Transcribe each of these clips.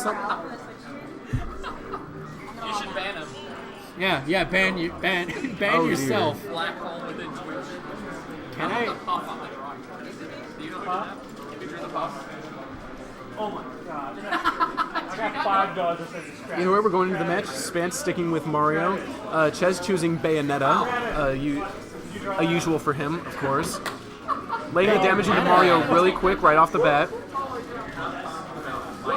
You should ban him. Yeah, ban yourself. Black hole within Twitch. Can I? The puff on the drawing. Do you know what that? Picture of the puff. Oh my god. I got $5 just as a scratch. You know where we're going into the match? S.Pants sticking with Mario. Chez choosing Bayonetta. A usual for him, of course. Laying the damage into Mario really quick right off the bat.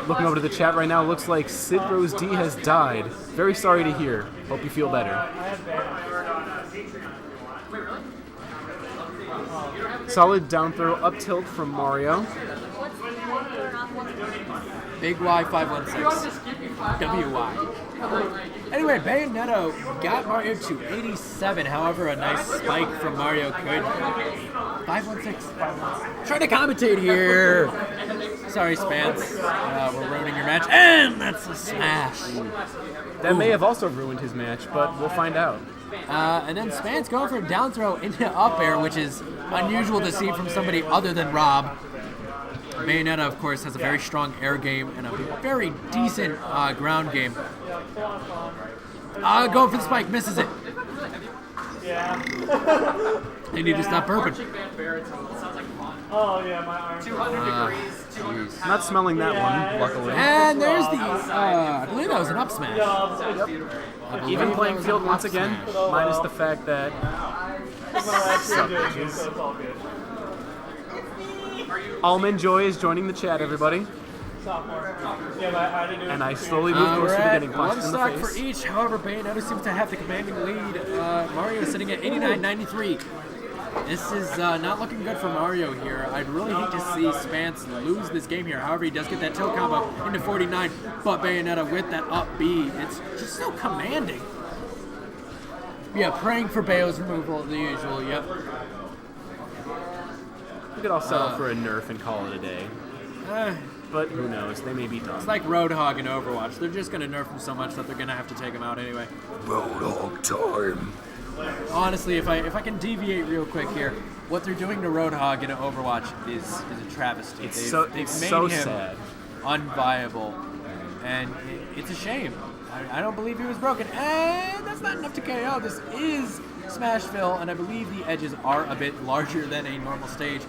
Looking over to the chat right now, looks like Sid Rose D has died. Very sorry to hear. Hope you feel better. Solid down throw up tilt from Mario. Big Y 516. WY. Anyway, Bayonetta got Mario to 87. However, a nice spike from Mario could. 516. Trying to commentate here. Sorry, S.Pants. We're ruining your match. And that's a smash. That may have also ruined his match, but we'll find out. And then S.Pants going for a down throw into up air, which is unusual to see from somebody other than Rob. Bayonetta, of course, has a very strong air game and a very decent ground game. Going for the spike, misses it. Yeah. They need to stop burping. Oh yeah, my arm. 200 degrees. 200. Not smelling that one, luckily. And there's the, I believe that was an up smash. Even playing field once again, minus the fact that Almond Joy is joining the chat, everybody. And I slowly move closer to getting punched in the One face. stock for each. However, Bayonetta seems to have the commanding lead. Mario is sitting at 89.93. This is not looking good for Mario here. I'd really hate to see S.Pants lose this game here. However, he does get that tilt combo into 49, but Bayonetta with that up B, it's just so commanding. Yeah, praying for Bayo's removal, the usual, yep. We could all settle for a nerf and call it a day. But who knows, they may be done. It's like Roadhog in Overwatch. They're just going to nerf him so much that they're going to have to take him out anyway. Roadhog time. Honestly, if I can deviate real quick here, what they're doing to Roadhog in Overwatch is a travesty. It's They've made so him sad. Unviable, and it's a shame. I don't believe he was broken, and that's not enough to KO. This is Smashville, and I believe the edges are a bit larger than a normal stage.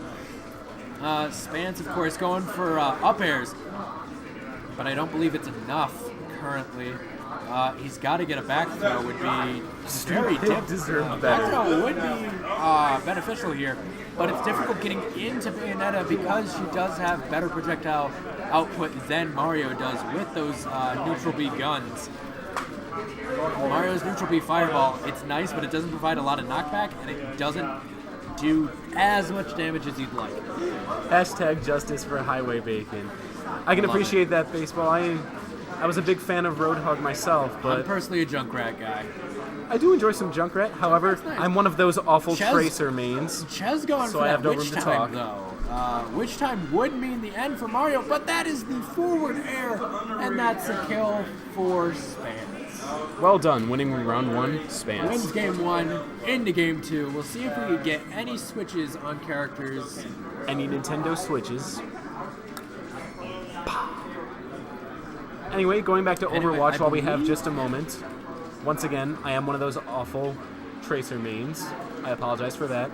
S.Pants, of course, going for up airs, but I don't believe it's enough currently. He's got to get a back throw. Would be very deserved back better. throw would be beneficial here, but it's difficult getting into Bayonetta because she does have better projectile output than Mario does with those neutral B guns. Mario's neutral B fireball, it's nice, but it doesn't provide a lot of knockback, and it doesn't do as much damage as you'd like. Hashtag justice for Highway Bacon. I can appreciate that, baseball. I was a big fan of Roadhog myself, but I'm personally a Junkrat guy. I do enjoy some Junkrat. However, nice. I'm one of those awful Chez- Tracer mains. Chez going So for I that have no witch room to time, talk. though. Witch time would mean the end for Mario, but that is the forward air, and that's a kill for S.Pants. Well done, winning round one, S.Pants. Wins game one, into game two. We'll see if we get any switches on characters. Any Nintendo Switches. Anyway, going back to Overwatch while we have just a moment. Once again, I am one of those awful Tracer mains. I apologize for that.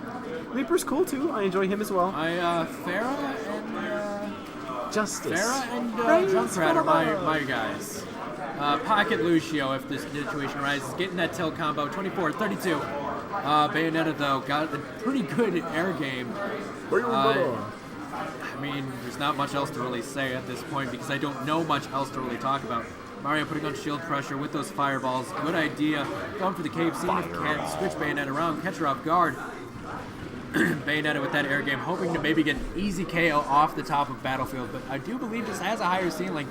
Reaper's cool too. I enjoy him as well. Farah Justice. and Junkrat are my guys. Pocket Lucio, if this situation arises, getting that tilt combo, 24-32. Bayonetta, though, got a pretty good air game. I mean, there's not much else to really say at this point because I don't know much else to really talk about. Mario putting on shield pressure with those fireballs. Good idea. Going for the cave, seeing if he can switch Bayonetta around, catch her off guard. Bayonetta with that air game, hoping to maybe get an easy KO off the top of Battlefield, but I do believe this has a higher ceiling.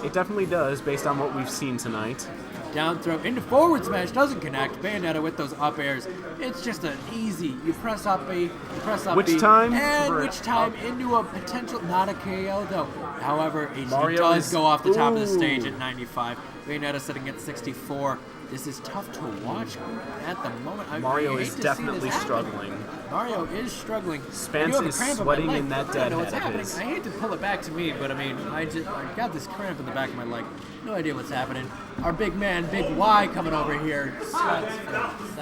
It definitely does, based on what we've seen tonight. Down throw into forward smash, doesn't connect. Bayonetta with those up airs. It's just an easy, you press up B, you press up B. Which time? And which time into a potential, not a KO though. However, he Mario does is- go off the top of the stage at 95. Bayonetta sitting at 64. This is tough to watch at the moment. Mario I hate is to definitely see this happen. struggling. Mario is struggling. S.Pants is sweating in that I dead don't know what's head of happening. his. I hate to pull it back to me, but I mean, I got this cramp in the back of my leg. No idea what's happening. Our big man, Big Y, coming over here.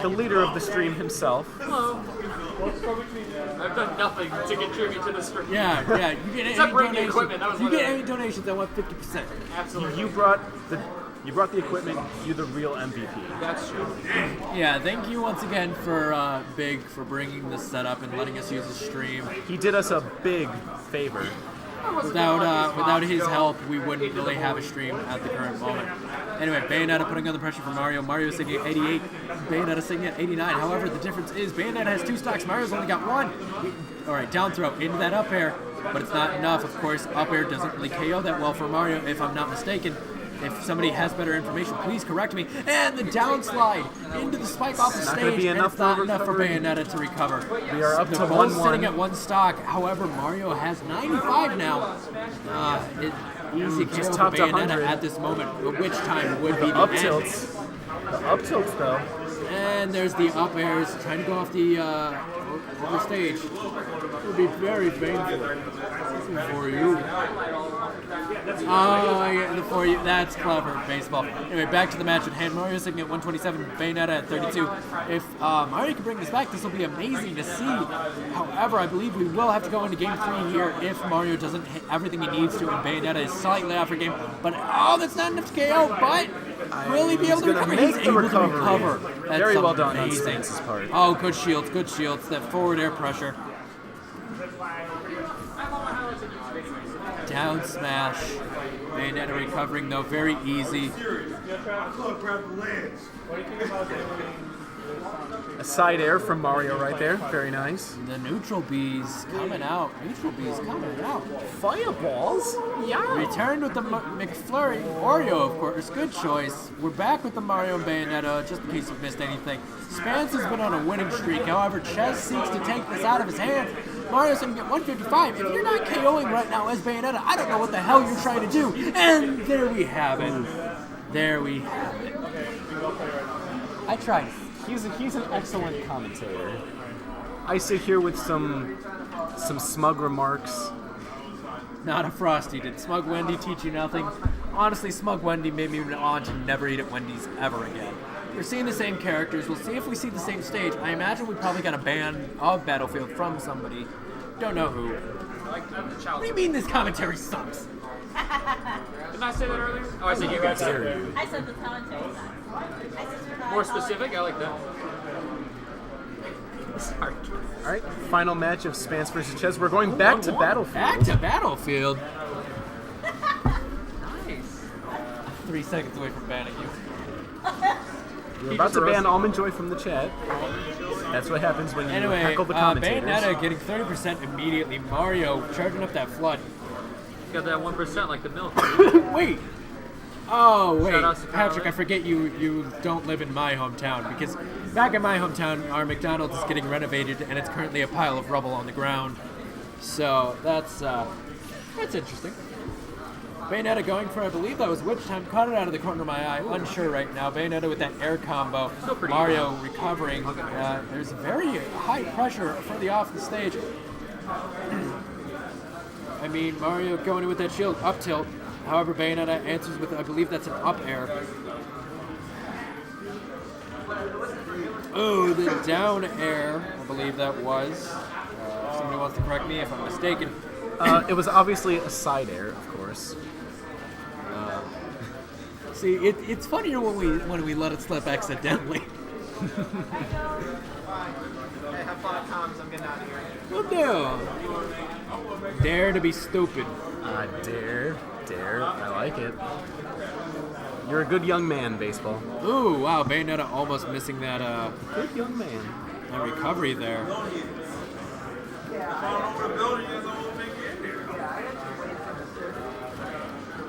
The leader of the stream himself. Hello. I've done nothing to contribute to the stream. Yeah. You get any Except bring the donations. equipment, that was You one get of any donations, I want 50%. Absolutely. You brought the equipment. You're the real MVP. That's true. Yeah, thank you once again for Big for bringing this setup and letting us use the stream. He did us a big favor. Without his help, we wouldn't really have a stream at the current moment. Anyway, Bayonetta putting on the pressure for Mario. Mario sitting at 88, Bayonetta sitting at 89. However, the difference is Bayonetta has 2 stocks, Mario's only got 1. Alright, down throw into that up air, but it's not enough. Of course, up air doesn't really KO that well for Mario, if I'm not mistaken. If somebody has better information, please correct me. And the down slide into the spike off the Not stage, gonna be and enough it's not for enough for recovery. Bayonetta to recover. We are up They're to both 1-1. sitting at 1 stock. However, Mario has 95 now. Easy KO Just for topped Bayonetta 100. at this moment, which time would be the Up end. tilts. The up tilts, though. And there's the up airs trying to go off the over stage. It would be very painful for you. Oh, yeah, for you. That's clever, baseball. Anyway, back to the match at hand. Mario sitting at 127, Bayonetta at 32. If Mario can bring this back, this will be amazing to see. However, I believe we will have to go into game 3 here if Mario doesn't hit everything he needs to, and Bayonetta is slightly off her game. But, that's not enough to KO, but will he be able to He's gonna recover? make He's the able recovery. to recover. That's Very well done on amazing. S.Pants' part. Oh, good shields, good shields. That forward air pressure. Down smash. Bayonetta recovering though, very easy. A side air from Mario right there. Very nice. The neutral bees coming out. Neutral bees coming out. Fireballs? Yeah. Returned with the McFlurry. Oreo, of course. Good choice. We're back with the Mario and Bayonetta, just in case you've missed anything. S.Pants has been on a winning streak. However, Chez seeks to take this out of his hands. Mario's going to get 155. If you're not KOing right now as Bayonetta, I don't know what the hell you're trying to do. And there we have it. There we have it. I tried. He's an excellent commentator. I sit here with some smug remarks. Not a Frosty. Did Smug Wendy teach you nothing? Honestly, Smug Wendy made me want to never eat at Wendy's ever again. We're seeing the same characters. We'll see if we see the same stage. I imagine we probably got a ban of Battlefield from somebody. Don't know who. What do you mean this commentary sucks? Didn't I say that earlier? Oh, I said you guys. I said the commentary side. More specific? I like that. Sorry. All right, final match of S.Pants versus Chez. We're going back to Battlefield. Back to Battlefield. Nice. 3 seconds away from banning you. We're about to ban Almond Joy from the chat. That's what happens when you Anyway, heckle the commentators. Bayonetta getting 30% immediately. Mario charging up that flood. Got that 1% like the milk. Wait. Oh, wait. Shout outs to Kyle, Patrick, I right? forget you don't live in my hometown, because back in my hometown, our McDonald's is getting renovated, and it's currently a pile of rubble on the ground. So that's interesting. Bayonetta going for, I believe that was which time, caught it out of the corner of my eye, unsure right now. Bayonetta with that air combo, Still pretty Mario recovering. There's very high pressure for the off the stage. I mean, Mario going in with that shield, up tilt. However, Bayonetta answers with, I believe that's an up air. Oh, the down air, I believe that was. If somebody wants to correct me if I'm mistaken. It was obviously a side air, of course. See, it's funnier when we let it slip accidentally. Hey, have fun at comms. I'm getting out of here. Well, no. Dare to be stupid. Dare. I like it. You're a good young man, baseball. Ooh, wow, Bayonetta almost missing that Good young man. that recovery there.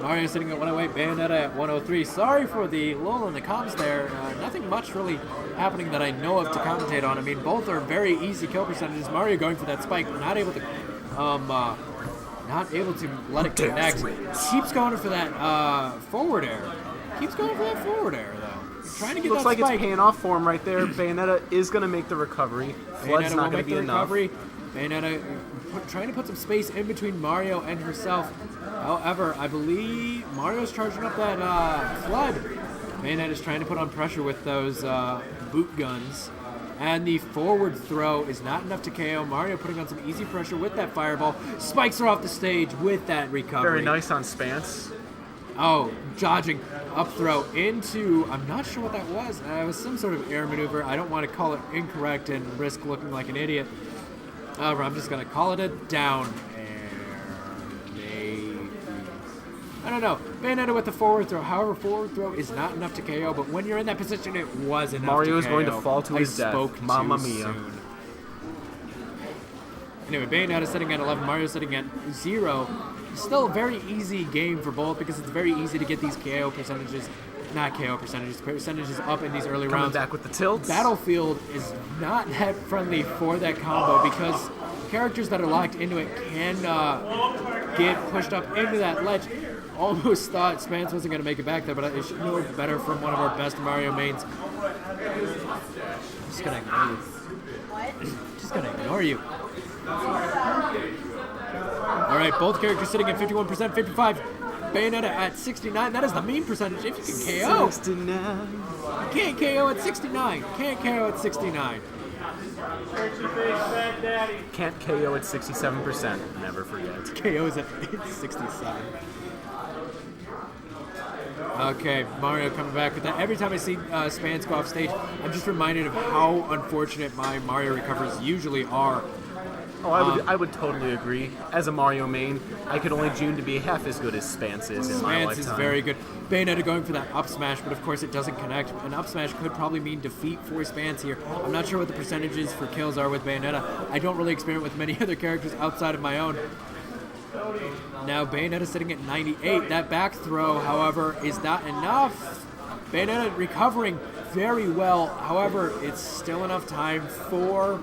Mario sitting at 108, Bayonetta at 103. Sorry for the lull in the comms there. Nothing much really happening that I know of to commentate on. I mean, both are very easy kill percentages. Mario going for that spike, not able to let it connect. Keeps going for that forward air. Keeps going for that forward air, though. Trying to get Looks that like spike. it's paying off for him right there. Bayonetta is going to make the recovery. Flood's Bayonetta not will going to make be the enough. recovery. Bayonetta trying to put some space in between Mario and herself. However, I believe Mario's charging up that Flood. Bayonetta's trying to put on pressure with those boot guns. And the forward throw is not enough to KO. Mario putting on some easy pressure with that fireball. Spikes her off the stage with that recovery. Very nice on S.Pants. Oh, dodging up throw into, I'm not sure what that was. It was some sort of air maneuver. I don't want to call it incorrect and risk looking like an idiot. However, I'm just going to call it a down air. Maybe. I don't know. Bayonetta with the forward throw. However, forward throw is not enough to KO, but when you're in that position, it was enough Mario to is KO. going to fall to his death. Spoke Mamma too mia. soon. Anyway, Bayonetta sitting at 11, Mario sitting at 0. Still a very easy game for both because it's very easy to get these KO percentages, not KO percentages up in these early Coming rounds. back with the tilts. Battlefield is not that friendly for that combo because characters that are locked into it can get pushed up into that ledge. Almost thought S.Pants wasn't going to make it back there, but it should know better from one of our best Mario mains. Just going to ignore you. What? Just going to ignore you. All right, both characters sitting at 51%, 55. Bayonetta at 69. That is the mean percentage. If you can KO. 69. Can't KO at 69. Can't KO at 69. Can't KO at 67%. Never forget. KO's at 67. Okay, Mario coming back with that. Every time I see S.Pants go off stage, I'm just reminded of how unfortunate my Mario recovers usually are. Oh, I would totally agree. As a Mario main, I could only dream to be half as good as S.Pants is in my S.Pants lifetime. is very good. Bayonetta going for that up smash, but of course it doesn't connect. An up smash could probably mean defeat for S.Pants here. I'm not sure what the percentages for kills are with Bayonetta. I don't really experiment with many other characters outside of my own. Now Bayonetta sitting at 98. That back throw, however, is not enough. Bayonetta recovering very well. However, it's still enough time for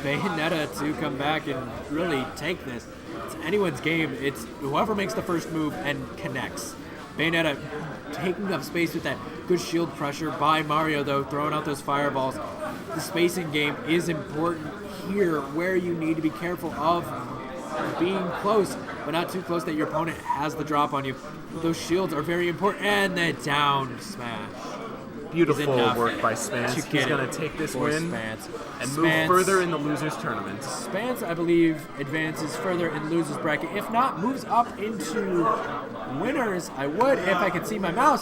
Bayonetta to come back and really take this. It's anyone's game. It's whoever makes the first move and connects. Bayonetta taking up space with that good shield pressure by Mario, though, throwing out those fireballs. The spacing game is important here, where you need to be careful of being close, but not too close that your opponent has the drop on you. Those shields are very important, and the down smash. Beautiful enough work by S.Pants. to He's get going it to take this for win S.Pants. and move S.Pants- further in the losers tournament. S.Pants, I believe, advances further in losers bracket. If not, moves up into winners. I would if I could see my mouse.